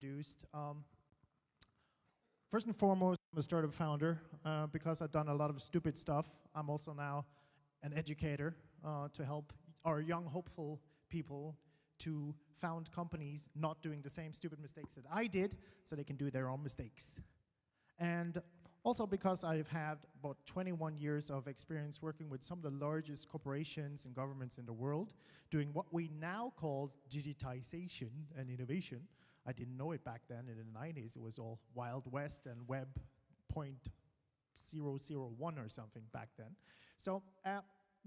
introduced. First and foremost, I'm a startup founder because I've done a lot of stupid stuff. I'm also now an educator to help our young, hopeful people to found companies not doing the same stupid mistakes that I did so they can do their own mistakes. And also because I've had about 21 years of experience working with some of the largest corporations and governments in the world, doing what we now call digitization and innovation. I didn't know it back then in the 90s. It was all Wild West and Web 0.001 or something back then. So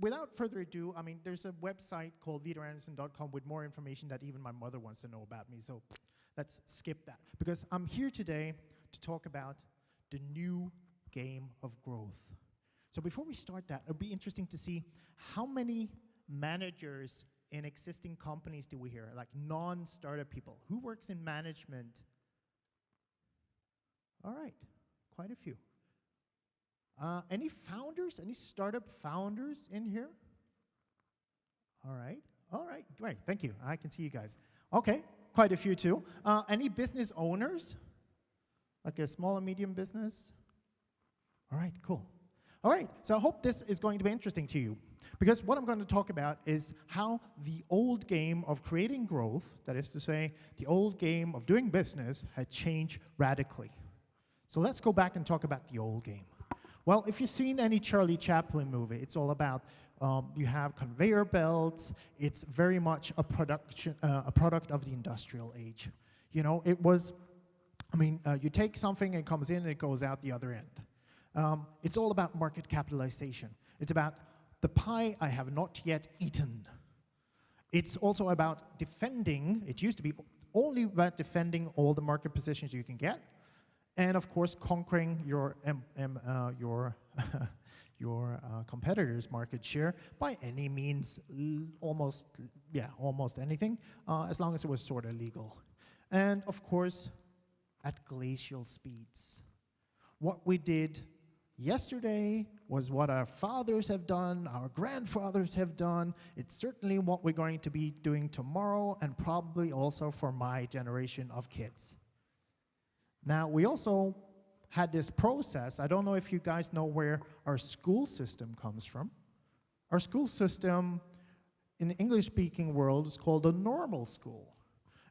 without further ado, I mean, there's a website called vidarandersen.com with more information that even my mother wants to know about me. So let's skip that. Because I'm here today to talk about the new game of growth. So before we start that, it'll be interesting to see how many managers in existing companies do we hear, like non-startup people? Who works in management? All right, quite a few. Any founders, any startup founders in here? All right, great, thank you. I can see you guys. Okay, quite a few too. Any business owners? Like a small and medium business? All right, cool. All right, so I hope this is going to be interesting to you, because what I'm going to talk about is how the old game of creating growth, that is to say, the old game of doing business, had changed radically. So let's go back and talk about the old game. Well, if you've seen any Charlie Chaplin movie, it's all about, you have conveyor belts. It's very much a product of the industrial age. You know, it was, I mean, you take something, it comes in, and it goes out the other end. It's all about market capitalization. It's about the pie I have not yet eaten. It's also about defending. It used to be only about defending all the market positions you can get, and of course conquering your competitors' market share by any means, almost anything, as long as it was sort of legal. And of course, at glacial speeds. What we did yesterday was what our fathers have done, our grandfathers have done. It's certainly what we're going to be doing tomorrow, and probably also for my generation of kids. Now, we also had this process. I don't know if you guys know where our school system comes from. Our school system in the English-speaking world is called a normal school.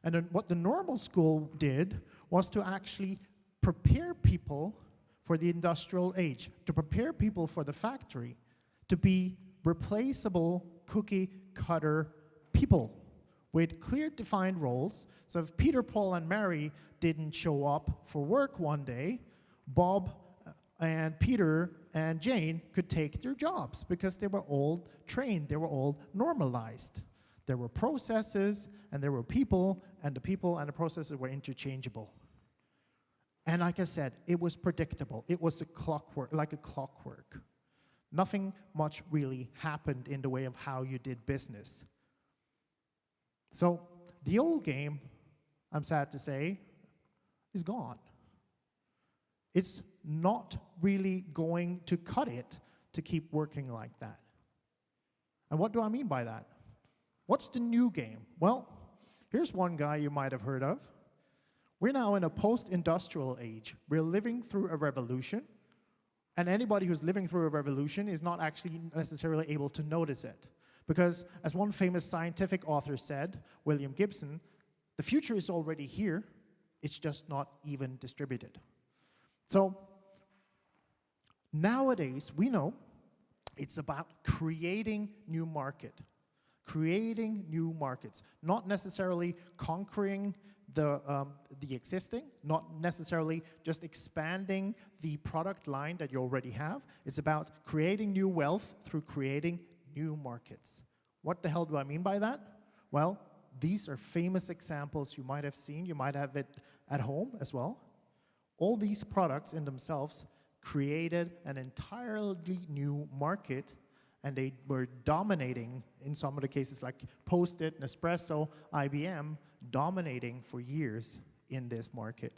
And then what the normal school did was to actually prepare people for the industrial age, to prepare people for the factory, to be replaceable cookie-cutter people with clear defined roles. So if Peter, Paul, and Mary didn't show up for work one day, Bob and Peter and Jane could take their jobs because they were all trained, they were all normalized. There were processes, and there were people, and the people and the processes were interchangeable. And like I said, it was predictable. It was a clockwork, like a clockwork. Nothing much really happened in the way of how you did business. So the old game, I'm sad to say, is gone. It's not really going to cut it to keep working like that. And what do I mean by that? What's the new game? Well, here's one guy you might have heard of. We're now in a post-industrial age. We're living through a revolution, and anybody who's living through a revolution is not actually necessarily able to notice it. Because, as one famous scientific author said, William Gibson, the future is already here, it's just not even distributed. So, nowadays, we know it's about creating new markets, not necessarily conquering the existing, not necessarily just expanding the product line that you already have. It's about creating new wealth through creating new markets. What the hell do I mean by that? Well, these are famous examples you might have seen. You might have it at home as well. All these products in themselves created an entirely new market, and they were dominating in some of the cases, like Post-it, Nespresso, IBM, dominating for years in this market.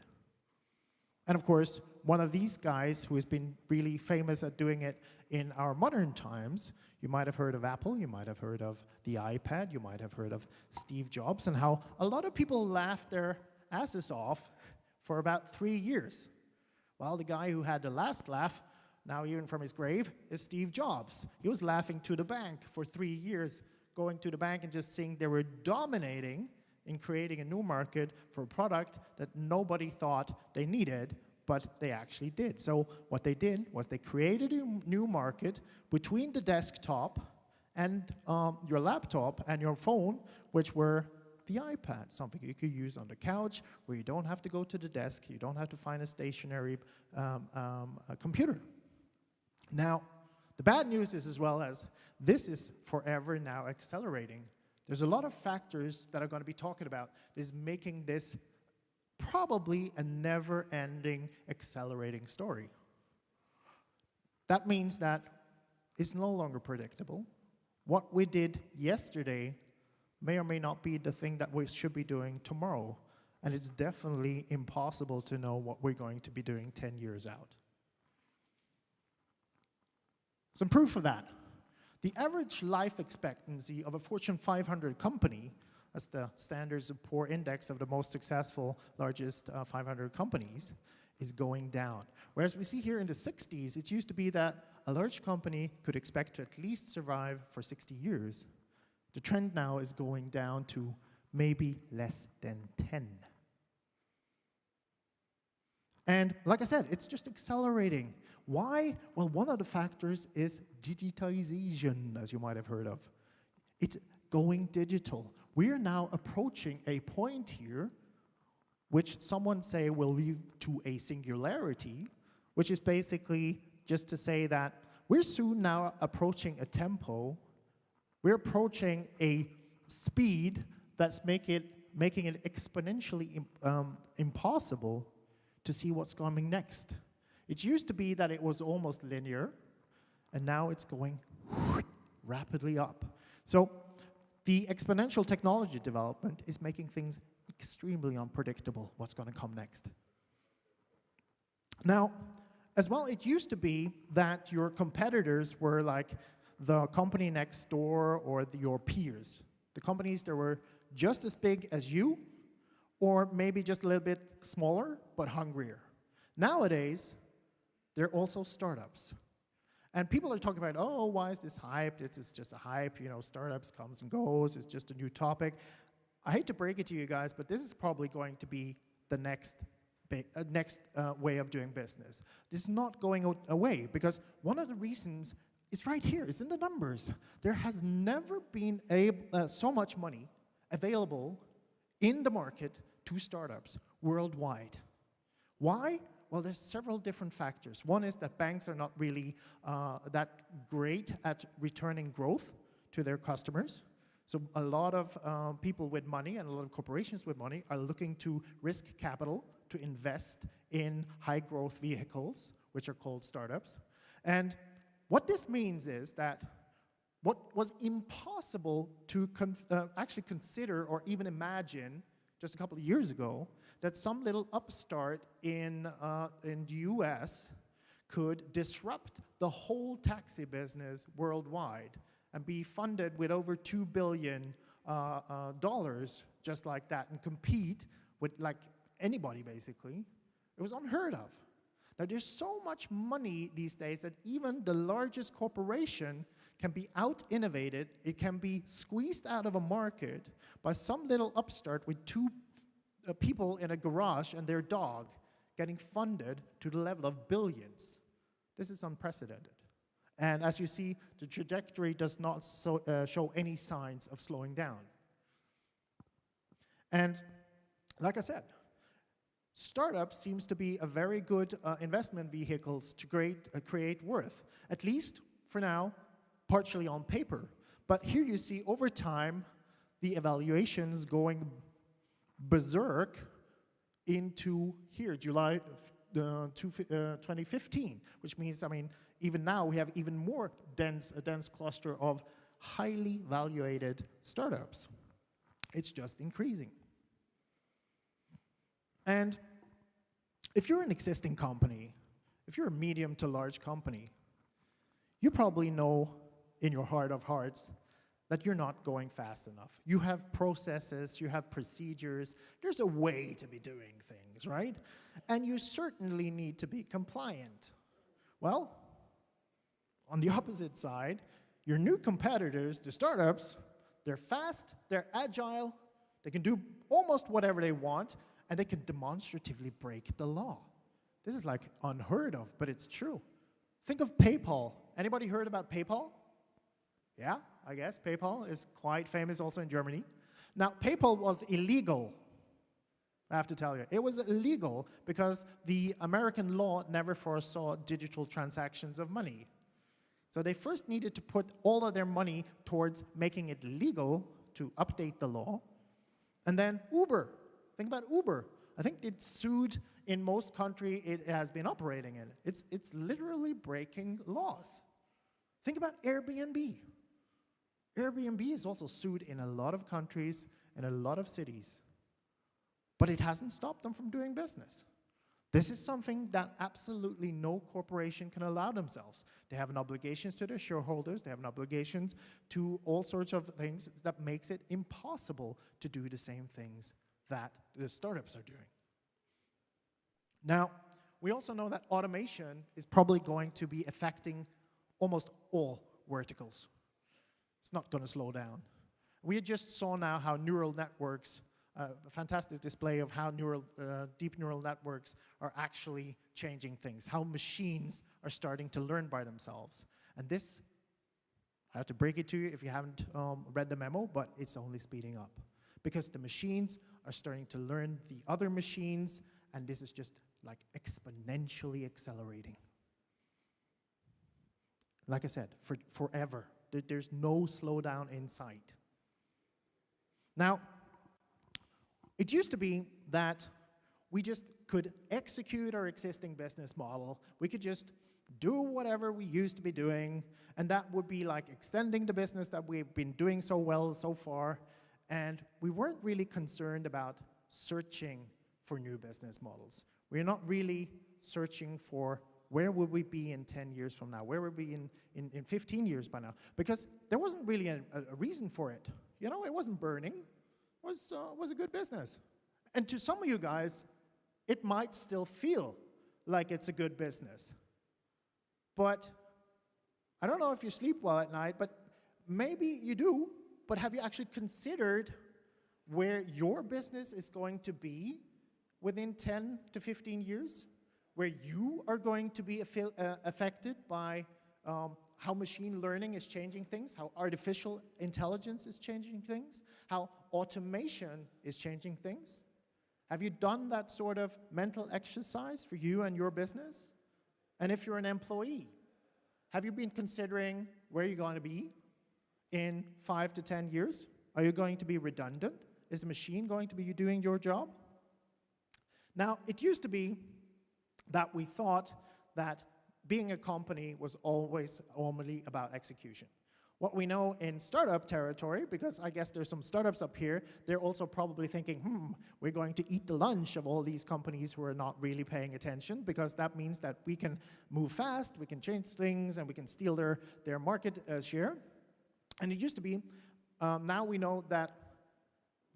And of course, one of these guys who has been really famous at doing it in our modern times, you might have heard of Apple, you might have heard of the iPad, you might have heard of Steve Jobs, and how a lot of people laughed their asses off for about 3 years. Well, the guy who had the last laugh, now even from his grave, is Steve Jobs. He was laughing to the bank for 3 years, going to the bank and just seeing they were dominating in creating a new market for a product that nobody thought they needed, but they actually did. So what they did was they created a new market between the desktop and your laptop and your phone, which were the iPad, something you could use on the couch where you don't have to go to the desk, you don't have to find a stationary computer. Now, the bad news is as well as this is forever now accelerating. There's a lot of factors that I'm going to be talking about that is making this probably a never-ending accelerating story. That means that it's no longer predictable. What we did yesterday may or may not be the thing that we should be doing tomorrow, and it's definitely impossible to know what we're going to be doing 10 years out. Some proof of that. The average life expectancy of a Fortune 500 company, that's the Standards & Poor's index of the most successful, largest 500 companies, is going down. Whereas we see here in the 60s, it used to be that a large company could expect to at least survive for 60 years. The trend now is going down to maybe less than 10. And like I said, it's just accelerating. Why? Well, one of the factors is digitization, as you might have heard of. It's going digital. We are now approaching a point here which someone say will lead to a singularity, which is basically just to say that we're soon now approaching a tempo, we're approaching a speed that's making it exponentially impossible to see what's coming next. It used to be that it was almost linear, and now it's going rapidly up. So the exponential technology development is making things extremely unpredictable, what's going to come next. Now, as well, it used to be that your competitors were like the company next door or your peers. The companies that were just as big as you, or maybe just a little bit smaller, but hungrier. Nowadays, they're also startups. And people are talking about, oh, why is this hype? This is just a hype, you know, startups comes and goes, it's just a new topic. I hate to break it to you guys, but this is probably going to be the next way of doing business. This is not going away, because one of the reasons is right here, it's in the numbers. There has never been so much money available in the market to startups worldwide. Why? Well, there's several different factors. One is that banks are not really that great at returning growth to their customers. So a lot of people with money and a lot of corporations with money are looking to risk capital to invest in high growth vehicles, which are called startups. And what this means is that what was impossible to actually consider or even imagine just a couple of years ago, that some little upstart in the US could disrupt the whole taxi business worldwide and be funded with over $2 billion just like that, and compete with like anybody basically. It was unheard of. Now there's so much money these days that even the largest corporation can be out-innovated, it can be squeezed out of a market by some little upstart with two people in a garage and their dog getting funded to the level of billions. This is unprecedented. And as you see, the trajectory does not show any signs of slowing down. And like I said, startups seems to be a very good investment vehicles to create worth, at least for now, partially on paper. But here you see over time, the evaluations going berserk into here, July 2015, which means, I mean, even now we have even more a dense cluster of highly valuated startups. It's just increasing. And if you're an existing company, if you're a medium to large company, you probably know in your heart of hearts that you're not going fast enough. You have processes, you have procedures, there's a way to be doing things, right? And you certainly need to be compliant. Well, on the opposite side, your new competitors, the startups, they're fast, they're agile, they can do almost whatever they want, and they can demonstratively break the law. This is like unheard of, but it's true. Think of PayPal. Anybody heard about PayPal? Yeah, I guess PayPal is quite famous also in Germany. Now, PayPal was illegal, I have to tell you. It was illegal because the American law never foresaw digital transactions of money. So they first needed to put all of their money towards making it legal to update the law. And then Uber. Think about Uber. I think it's sued in most countries it has been operating in. It's literally breaking laws. Think about Airbnb. Airbnb is also sued in a lot of countries and a lot of cities. But it hasn't stopped them from doing business. This is something that absolutely no corporation can allow themselves. They have an obligations to their shareholders, they have an obligations to all sorts of things that makes it impossible to do the same things that the startups are doing. Now, we also know that automation is probably going to be affecting almost all verticals. It's not going to slow down. We just saw now how neural networks, a fantastic display of how deep neural networks are actually changing things, how machines are starting to learn by themselves. And this, I have to break it to you if you haven't read the memo, but it's only speeding up. Because the machines are starting to learn the other machines, and this is just like exponentially accelerating. Like I said, forever. There's no slowdown in sight. Now, it used to be that we just could execute our existing business model. We could just do whatever we used to be doing, and that would be like extending the business that we've been doing so well so far, and we weren't really concerned about searching for new business models. We're not really searching for where would we be in 10 years from now? Where would we be in 15 years by now? Because there wasn't really a reason for it. You know, it wasn't burning. It was a good business. And to some of you guys, it might still feel like it's a good business. But I don't know if you sleep well at night, but maybe you do. But have you actually considered where your business is going to be within 10 to 15 years? Where you are going to be affected by how machine learning is changing things, how artificial intelligence is changing things, how automation is changing things? Have you done that sort of mental exercise for you and your business? And if you're an employee, have you been considering where you're going to be in 5 to 10 years? Are you going to be redundant? Is the machine going to be doing your job? Now, it used to be that we thought that being a company was always only about execution. What we know in startup territory, because I guess there's some startups up here, they're also probably thinking, we're going to eat the lunch of all these companies who are not really paying attention, because that means that we can move fast, we can change things, and we can steal their market share. And it used to be, now we know that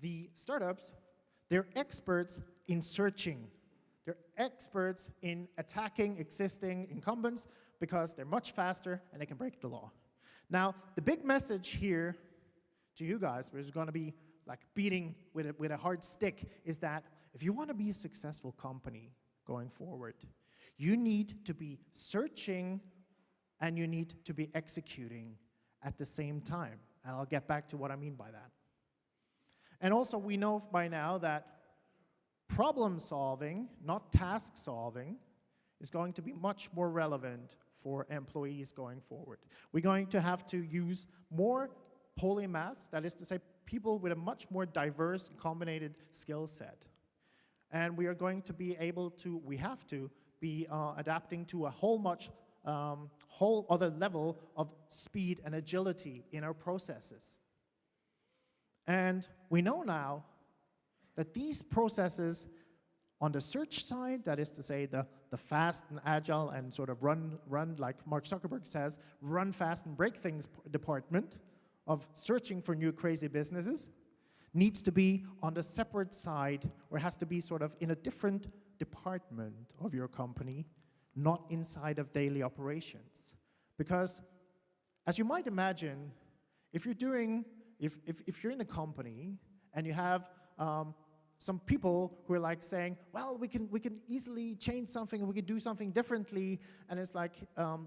the startups, they're experts in searching. They're experts in attacking existing incumbents because they're much faster and they can break the law. Now, the big message here to you guys, which is going to be like beating with a hard stick, is that if you want to be a successful company going forward, you need to be searching and you need to be executing at the same time. And I'll get back to what I mean by that. And also, we know by now that problem solving, not task solving, is going to be much more relevant for employees going forward. We're going to have to use more polymaths, that is to say, people with a much more diverse, combined skill set. And we are going to be able to, we have to be adapting to a whole other level of speed and agility in our processes. And we know now that these processes on the search side, that is to say the fast and agile and sort of run like Mark Zuckerberg says, run fast and break things department of searching for new crazy businesses needs to be on the separate side, or has to be sort of in a different department of your company, not inside of daily operations. Because as you might imagine, if you're in a company and you have some people who are like saying, well, we can easily change something, and we can do something differently, and it's like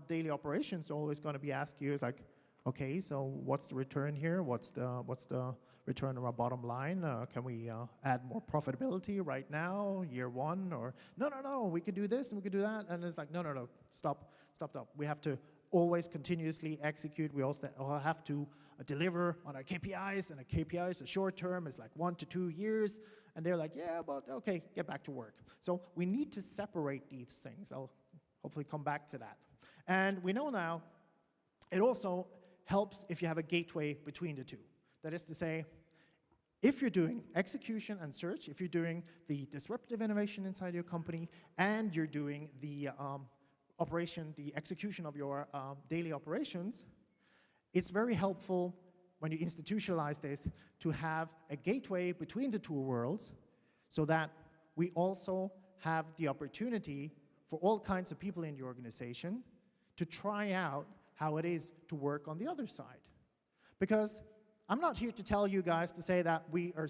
daily operations are always going to be asked you, it's like, okay, so what's the return here? What's the return on our bottom line? Can we add more profitability right now, year one? Or no, we could do this and we could do that, and it's like, no, stop. We have to always continuously execute. We also have to deliver on our KPIs, and our KPIs are short term, it's like 1 to 2 years. And they're like, yeah, but okay, get back to work. So we need to separate these things. I'll hopefully come back to that. And we know now, it also helps if you have a gateway between the two. That is to say, if you're doing execution and search, if you're doing the disruptive innovation inside your company, and you're doing the the execution of your daily operations, it's very helpful when you institutionalize this to have a gateway between the two worlds, so that we also have the opportunity for all kinds of people in the organization to try out how it is to work on the other side. Because I'm not here to tell you guys to say that we are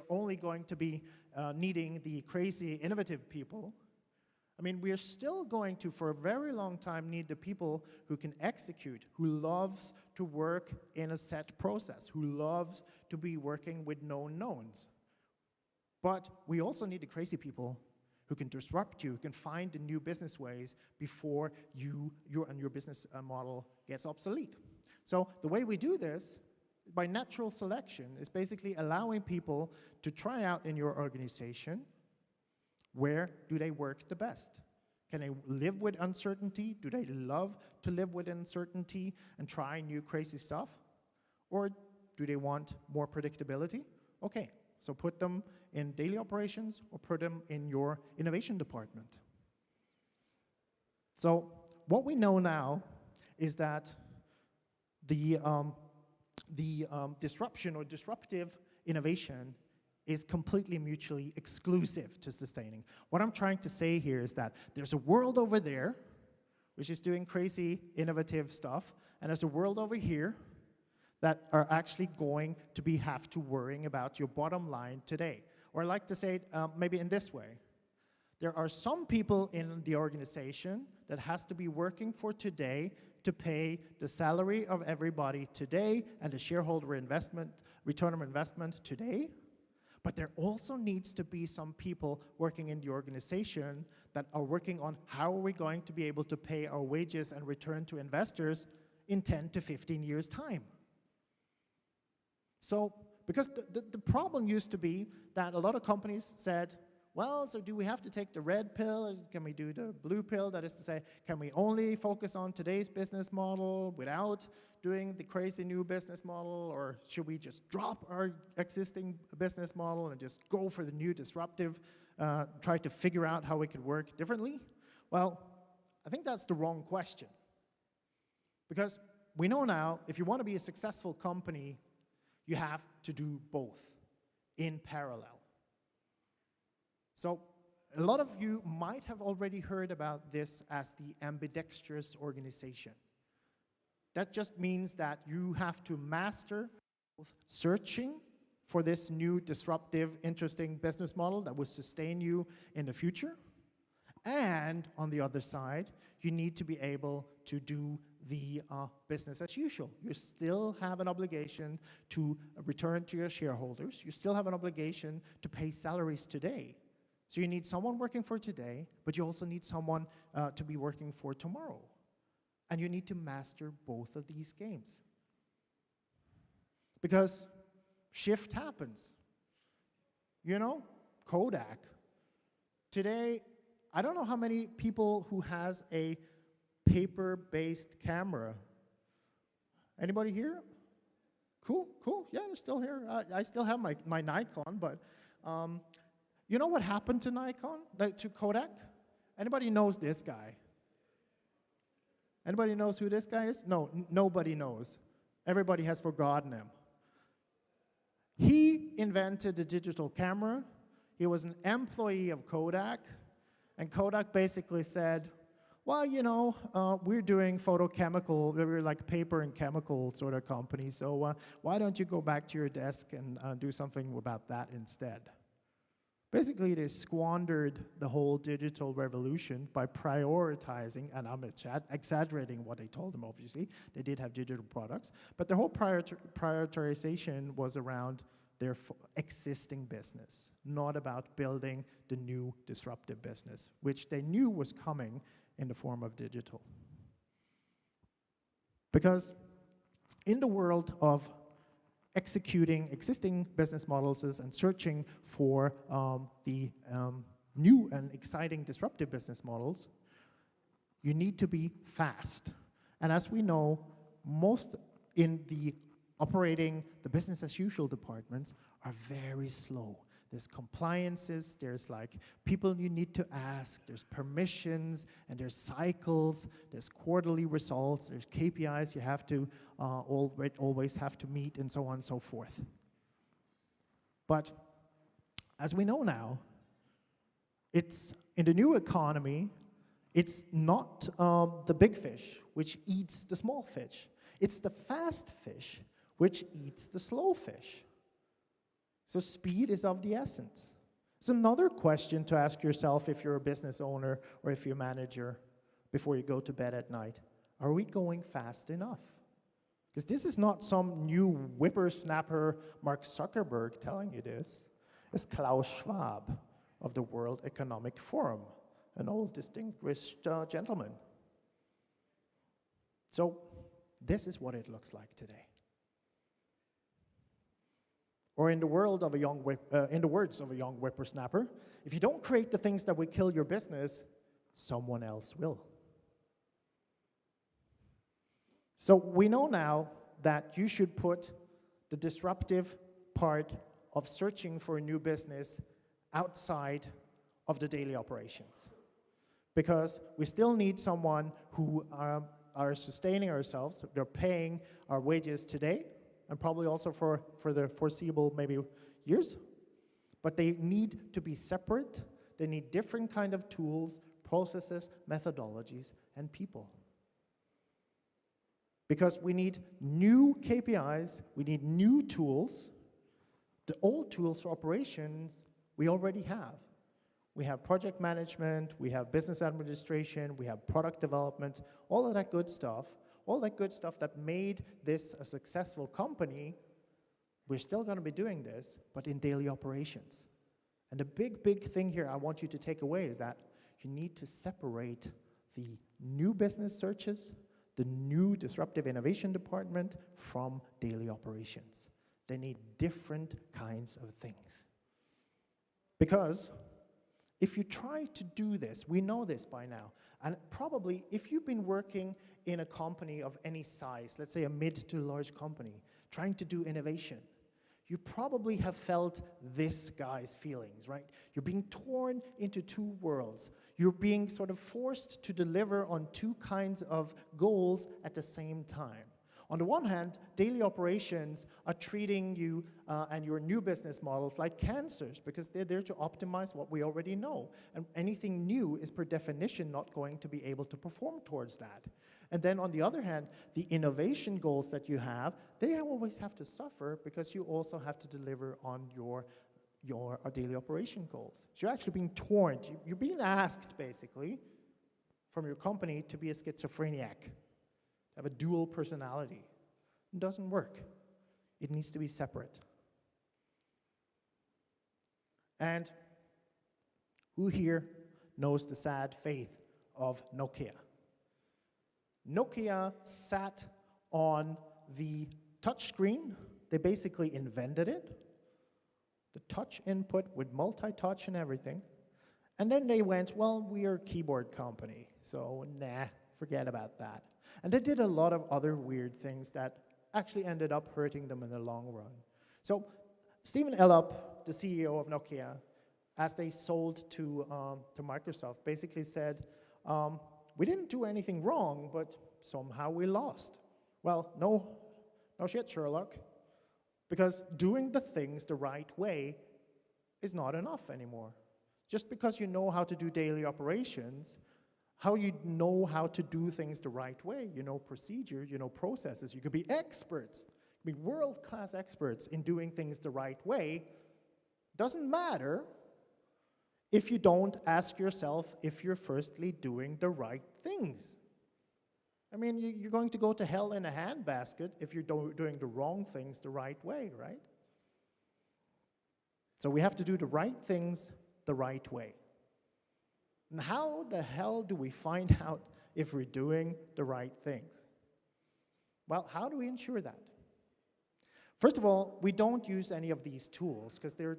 only going to be needing the crazy innovative people. I mean, we are still going to, for a very long time, need the people who can execute, who loves to work in a set process, who loves to be working with known knowns. But we also need the crazy people who can disrupt you, who can find the new business ways before your business model gets obsolete. So the way we do this, by natural selection, is basically allowing people to try out in your organization where do they work the best. Can they live with uncertainty? Do they love to live with uncertainty and try new crazy stuff? Or do they want more predictability? Okay, so put them in daily operations or put them in your innovation department. So what we know now is that the disruption or disruptive innovation is completely mutually exclusive to sustaining. What I'm trying to say here is that there's a world over there which is doing crazy innovative stuff, and there's a world over here that are actually going to have to worrying about your bottom line today. Or I like to say it maybe in this way. There are some people in the organization that has to be working for today to pay the salary of everybody today and the shareholder return on investment today. But there also needs to be some people working in the organization that are working on how are we going to be able to pay our wages and return to investors in 10 to 15 years' time. So, because the problem used to be that a lot of companies said, well, so do we have to take the red pill, or can we do the blue pill? That is to say, can we only focus on today's business model without doing the crazy new business model, or should we just drop our existing business model and just go for the new disruptive, try to figure out how we could work differently? Well, I think that's the wrong question. Because we know now, if you want to be a successful company, you have to do both in parallel. So a lot of you might have already heard about this as the ambidextrous organization. That just means that you have to master both searching for this new disruptive, interesting business model that will sustain you in the future, and on the other side, you need to be able to do the business as usual. You still have an obligation to return to your shareholders. You still have an obligation to pay salaries today. So you need someone working for today, but you also need someone to be working for tomorrow. And you need to master both of these games. Because shift happens. You know, Kodak. Today, I don't know how many people who has a paper-based camera. Anybody here? Cool. Yeah, they're still here. I still have my Nikon, but you know what happened to Nikon, to Kodak? Anybody knows this guy? Anybody knows who this guy is? No, nobody knows. Everybody has forgotten him. He invented the digital camera. He was an employee of Kodak, and Kodak basically said, well, you know, we're doing photochemical, we're like paper and chemical sort of company, so why don't you go back to your desk and do something about that instead? Basically, they squandered the whole digital revolution by prioritizing, and I'm exaggerating what they told them, obviously. They did have digital products, but the whole prioritization was around their existing business, not about building the new disruptive business, which they knew was coming in the form of digital. Because in the world of executing existing business models and searching for the new and exciting disruptive business models, you need to be fast. And as we know, most in the operating the business as usual departments are very slow. There's compliances, there's like people you need to ask, there's permissions, and there's cycles, there's quarterly results, there's KPIs you have to always have to meet, and so on and so forth. But as we know now, it's in the new economy, it's not the big fish which eats the small fish. It's the fast fish which eats the slow fish. So speed is of the essence. It's another question to ask yourself if you're a business owner or if you're a manager before you go to bed at night. Are we going fast enough? Because this is not some new whippersnapper Mark Zuckerberg telling you this. It's Klaus Schwab of the World Economic Forum, an old distinguished gentleman. So this is what it looks like today. Or in the words of a young whippersnapper, if you don't create the things that will kill your business, someone else will. So we know now that you should put the disruptive part of searching for a new business outside of the daily operations. Because we still need someone who are sustaining ourselves, they're paying our wages today, and probably also for the foreseeable maybe years. But they need to be separate. They need different kind of tools, processes, methodologies, and people. Because we need new KPIs, we need new tools. The old tools for operations we already have. We have project management, we have business administration, we have product development, all of that good stuff. All that good stuff that made this a successful company, we're still going to be doing this, but in daily operations. And the big thing here I want you to take away is that you need to separate the new business searches, the new disruptive innovation department from daily operations. They need different kinds of things. Because if you try to do this, we know this by now, and probably if you've been working in a company of any size, let's say a mid to large company, trying to do innovation, you probably have felt this guy's feelings, right? You're being torn into two worlds. You're being sort of forced to deliver on two kinds of goals at the same time. On the one hand, daily operations are treating you and your new business models like cancers because they're there to optimize what we already know. And anything new is per definition not going to be able to perform towards that. And then on the other hand, the innovation goals that you have, they always have to suffer because you also have to deliver on your daily operation goals. So you're actually being torn. You're being asked, basically, from your company to be a schizophrenic. Have a dual personality. It doesn't work. It needs to be separate. And who here knows the sad fate of Nokia? Nokia sat on the touch screen. They basically invented it. The touch input with multi-touch and everything. And then they went, well, we are a keyboard company, so nah, forget about that. And they did a lot of other weird things that actually ended up hurting them in the long run. So Stephen Elop, the CEO of Nokia, as they sold to Microsoft, basically said, we didn't do anything wrong, but somehow we lost. Well, No shit, Sherlock. Because doing the things the right way is not enough anymore. Just because you know how to do daily operations, how you know how to do things the right way, you know procedures, you know processes, you could be experts, you could be world-class experts in doing things the right way, doesn't matter if you don't ask yourself if you're firstly doing the right things. I mean, you're going to go to hell in a handbasket if you're doing the wrong things the right way, right? So we have to do the right things the right way. And how the hell do we find out if we're doing the right things? Well, how do we ensure that? First of all, we don't use any of these tools because they're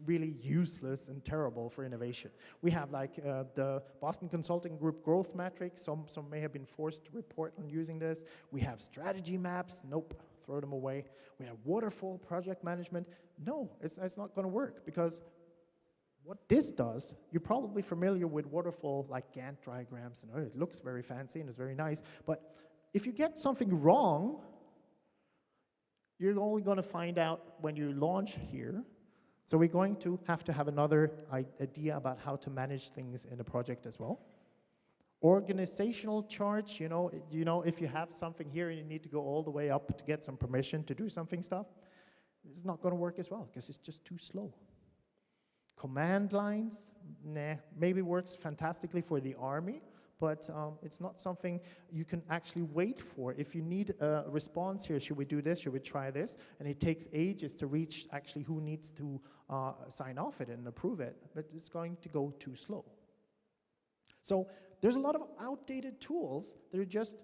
really useless and terrible for innovation. We have like the Boston Consulting Group growth metrics. Some may have been forced to report on using this. We have strategy maps. Nope, throw them away. We have waterfall project management. No, it's not going to work because what this does, you're probably familiar with waterfall like Gantt diagrams, and it looks very fancy and it's very nice, but if you get something wrong, you're only going to find out when you launch here. So we're going to have another idea about how to manage things in a project as well. Organizational charts, you know, if you have something here and you need to go all the way up to get some permission to do something stuff, it's not going to work as well because it's just too slow. Command lines, nah, maybe works fantastically for the army, but it's not something you can actually wait for. If you need a response here, should we do this, should we try this? And it takes ages to reach actually who needs to sign off it and approve it, but it's going to go too slow. So there's a lot of outdated tools that are just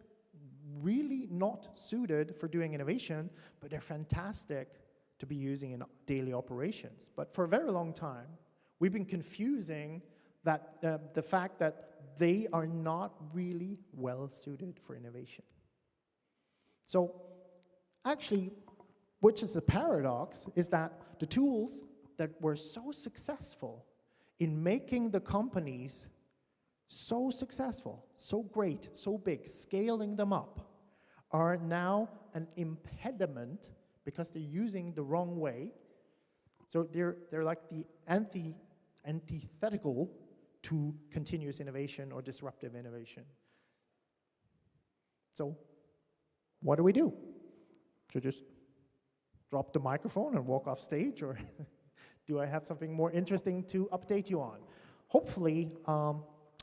really not suited for doing innovation, but they're fantastic to be using in daily operations. But for a very long time, we've been confusing that the fact that they are not really well suited for innovation. So actually, which is a paradox, is that the tools that were so successful in making the companies so successful, so great, so big, scaling them up, are now an impediment because they're using the wrong way. So they're like the antithetical to continuous innovation or disruptive innovation. So what do we do? Should I just drop the microphone and walk off stage, or do I have something more interesting to update you on? Hopefully,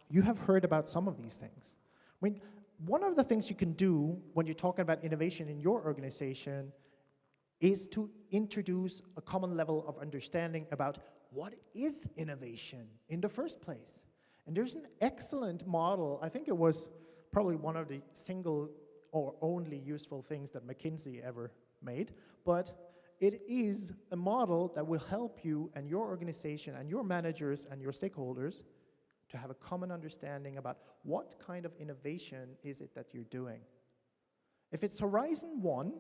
you have heard about some of these things. I mean, one of the things you can do when you're talking about innovation in your organization is to introduce a common level of understanding about what is innovation in the first place. And there's an excellent model. I think it was probably one of the single or only useful things that McKinsey ever made, but it is a model that will help you and your organization and your managers and your stakeholders to have a common understanding about what kind of innovation is it that you're doing. If it's Horizon 1,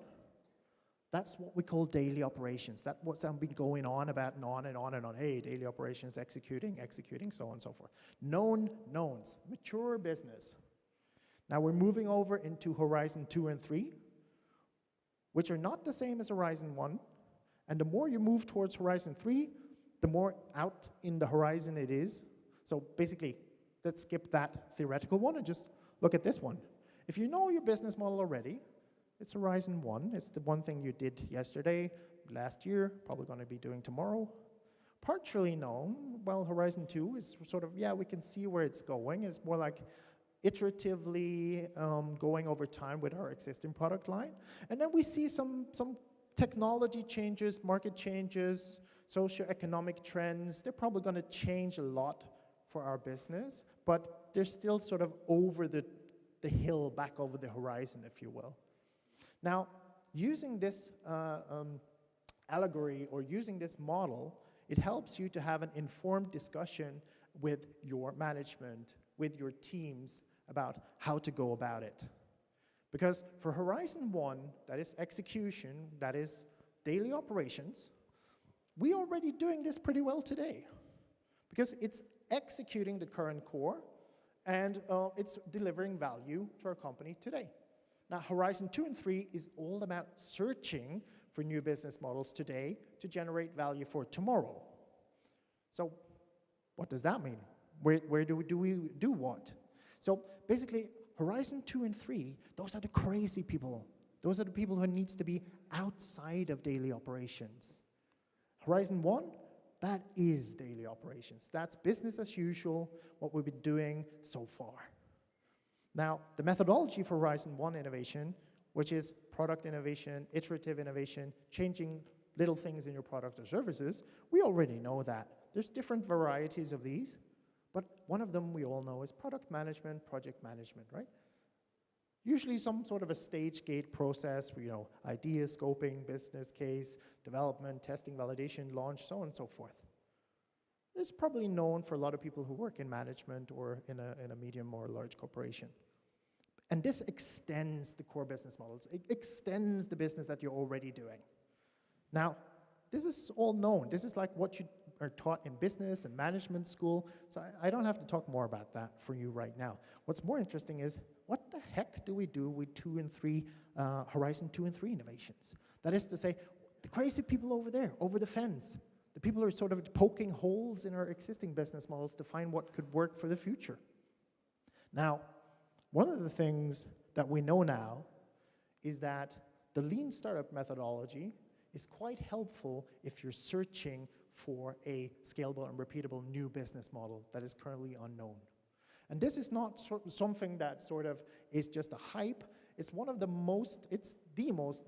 that's what we call daily operations. That's what's been going on about and on and on and on. Hey, daily operations, executing, so on and so forth. Known knowns, mature business. Now we're moving over into Horizon 2 and 3, which are not the same as Horizon 1. And the more you move towards Horizon 3, the more out in the horizon it is. So basically, let's skip that theoretical one and just look at this one. If you know your business model already, it's Horizon 1. It's the one thing you did yesterday, last year, probably going to be doing tomorrow. Partially known, well, Horizon 2 is sort of, yeah, we can see where it's going. It's more like iteratively going over time with our existing product line. And then we see some technology changes, market changes, socioeconomic trends. They're probably going to change a lot for our business, but they're still sort of over the hill, back over the horizon, if you will. Now, using this allegory or using this model, it helps you to have an informed discussion with your management, with your teams, about how to go about it. Because for Horizon 1, that is execution, that is daily operations, we are already doing this pretty well today. Because it's executing the current core, and it's delivering value to our company today. Now, Horizon 2 and 3 is all about searching for new business models today to generate value for tomorrow. So what does that mean? Where do we do what? So basically, Horizon 2 and 3, those are the crazy people. Those are the people who needs to be outside of daily operations. Horizon 1, that is daily operations. That's business as usual, what we've been doing so far. Now, the methodology for Horizon 1 innovation, which is product innovation, iterative innovation, changing little things in your product or services, we already know that. There's different varieties of these, but one of them we all know is product management, project management, right? Usually some sort of a stage gate process, idea, scoping, business case, development, testing, validation, launch, so on and so forth. It's probably known for a lot of people who work in management or in a medium or large corporation. And this extends the core business models. It extends the business that you're already doing. Now, this is all known. This is like what you are taught in business and management school, so I don't have to talk more about that for you right now. What's more interesting is, what the heck do we do with 2 and 3, Horizon 2 and 3 innovations? That is to say, the crazy people over there, over the fence, the people who are sort of poking holes in our existing business models to find what could work for the future. Now, one of the things that we know now is that the lean startup methodology is quite helpful if you're searching for a scalable and repeatable new business model that is currently unknown. And this is not something that sort of is just a hype. It's the most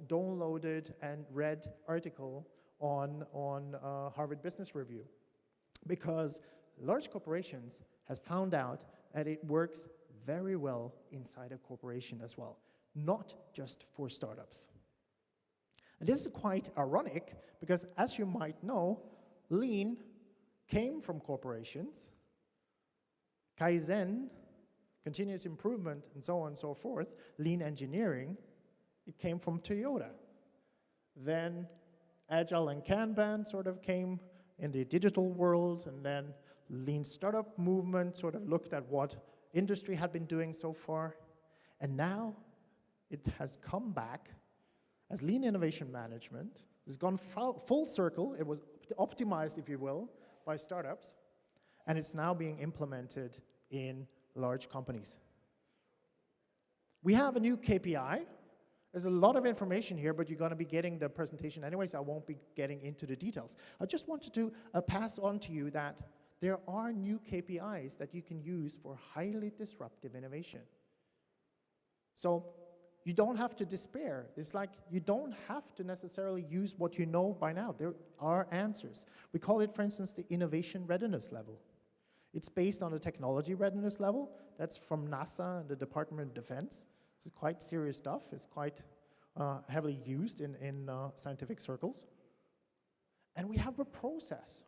downloaded and read article on Harvard Business Review, because large corporations has found out that it works very well inside a corporation as well, not just for startups. And this is quite ironic because, as you might know, lean came from corporations. Kaizen, continuous improvement, and so on and so forth, lean engineering, it came from Toyota. Then agile and Kanban sort of came in the digital world, and then lean startup movement sort of looked at what industry had been doing so far, and now it has come back as lean innovation management. It's gone full circle. It was optimized, if you will, by startups, and it's now being implemented in large companies. We have a new KPI. There's a lot of information here, but you're going to be getting the presentation anyway, so I won't be getting into the details. I just wanted to pass on to you that there are new KPIs that you can use for highly disruptive innovation. So you don't have to despair. It's like you don't have to necessarily use what you know by now. There are answers. We call it, for instance, the innovation readiness level. It's based on the technology readiness level. That's from NASA and the Department of Defense. This is quite serious stuff. It's quite heavily used in scientific circles. And we have a process.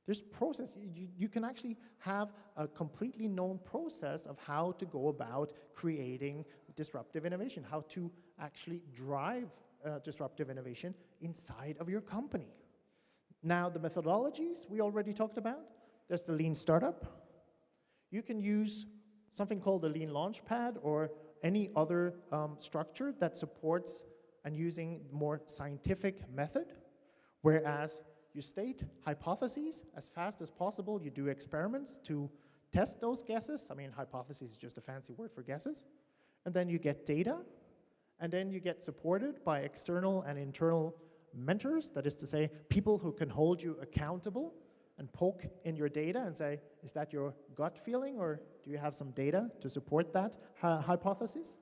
There's process. You can actually have a completely known process of how to go about creating disruptive innovation, how to actually drive disruptive innovation inside of your company. Now, the methodologies we already talked about. There's the lean startup. You can use something called the lean launchpad or any other structure that supports and using more scientific method, whereas you state hypotheses as fast as possible. You do experiments to test those guesses. I mean, hypothesis is just a fancy word for guesses. And then you get data, and then you get supported by external and internal mentors, that is to say, people who can hold you accountable and poke in your data and say, is that your gut feeling, or do you have some data to support that hypothesis?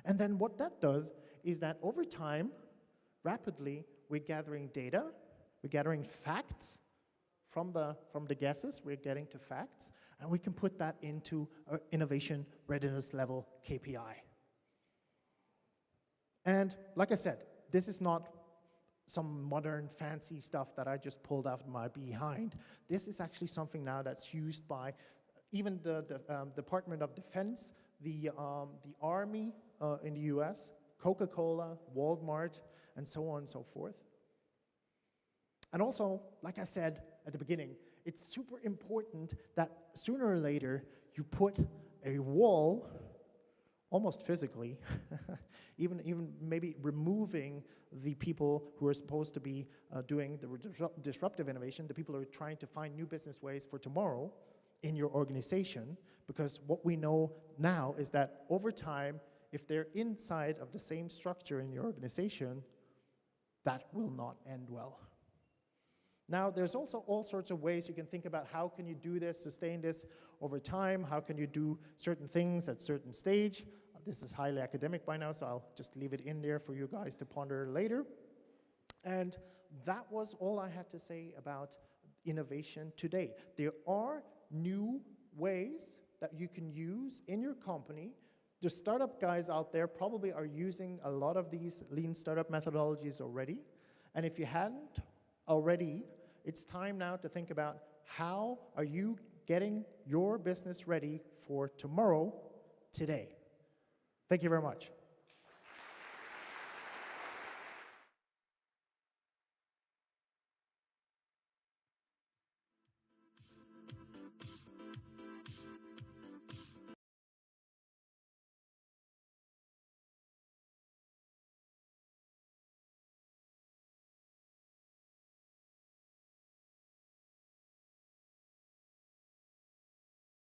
And then what that does is that over time, rapidly, we're gathering data, we're gathering facts from the guesses, we're getting to facts, and we can put that into our innovation readiness level KPI. And like I said, this is not some modern fancy stuff that I just pulled out of my behind. This is actually something now that's used by even the Department of Defense, the Army in the US, Coca-Cola, Walmart, and so on and so forth. And also, like I said at the beginning, it's super important that sooner or later you put a wall almost physically, even maybe removing the people who are supposed to be doing the disruptive innovation, the people who are trying to find new business ways for tomorrow in your organization, because what we know now is that over time, if they're inside of the same structure in your organization, that will not end well. Now, there's also all sorts of ways you can think about how can you do this, sustain this over time, how can you do certain things at certain stage. This is highly academic by now, so I'll just leave it in there for you guys to ponder later. And that was all I had to say about innovation today. There are new ways that you can use in your company. The startup guys out there probably are using a lot of these lean startup methodologies already. And if you hadn't already, it's time now to think about how are you getting your business ready for tomorrow, today. Thank you very much.